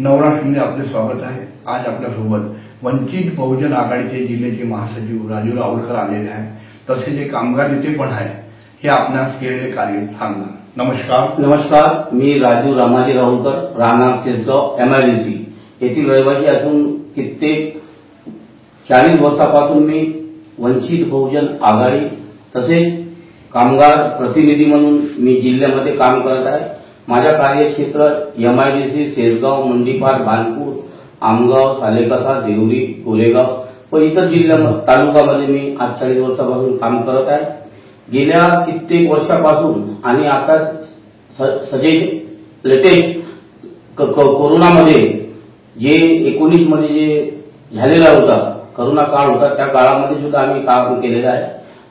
नवराष्ट्रमध्ये आपले स्वागत आहे। आज आपल्यासोबत वंचित बहुजन आघाडीचे जिल्ह्याचे महासचिव राजू रावळकर आलेले आहेत, तसेच एक कामगार नेते पण आहे। हे आपणास केलेले कार्य सांगा। नमस्कार, मी राजू रामाजी रावळकर, राहणार शेजगाव MIDC येथील रहिवासी असून कित्येक 40 वर्षापासून मी वंचित बहुजन आघाडी तसेच कामगार प्रतिनिधी म्हणून मी जिल्ह्यामध्ये काम करत आहे। माझ्या कार्यक्षेत्र MIDC शेजगाव, मंडीपार, बानपूर, आमगाव, सालेकसा, देवरी, कोरेगाव व इतर जिल्हा तालुक्यामध्ये मी आज 40 वर्षापासून काम करत आहे। गेल्या कित्येक वर्षापासून आणि आता सध्या लेटेस्ट कोरोनामध्ये जे 19 मध्ये जे झालेला होता, कोरोना काळ होता, त्या काळामध्ये सुद्धा आम्ही काम केलेलं आहे।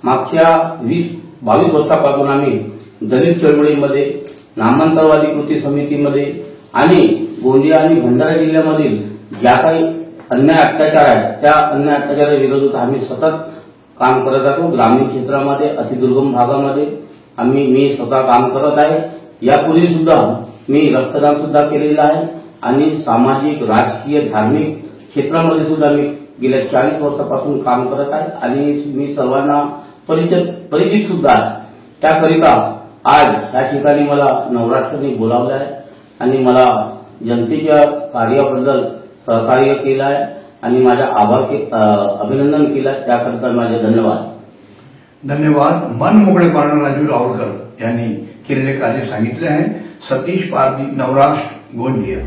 मागच्या 20-22 वर्षापासून आम्ही दलित चळवळीमध्ये, नामांतरवादी कृती समितीमध्ये आणि गोंदिया आणि भंडारा जिल्ह्यामधील ज्या काही अन्याय अत्याचार आहेत त्या अन्याय अत्याचाराविरोधात आम्ही सतत काम करत आहोत। ग्रामीण क्षेत्रामध्ये, अतिदुर्गम भागामध्ये मी स्वतः काम करत आहे। यापूर्वी सुद्धा मी रक्तदान सुद्धा केलेलं आहे आणि सामाजिक, राजकीय, धार्मिक क्षेत्रामध्ये सुद्धा मी गेल्या 40 वर्षापासून काम करत आहे आणि मी सर्वांना परिचित सुद्धा आहे। त्याकरिता आज या ठिकाणी मला नवराष्ट्राने बोलावलं आहे आणि मला जनतेच्या कार्याबद्दल सहकार्य केलं आहे आणि माझ्या अभिनंदन केलं, त्याकरिता माझे धन्यवाद। मन मोकळेपणाने राजू रावळकर यांनी केलेले कार्य सांगितले आहे। सतीश पारधी, नवराष्ट्र, गोंदिया।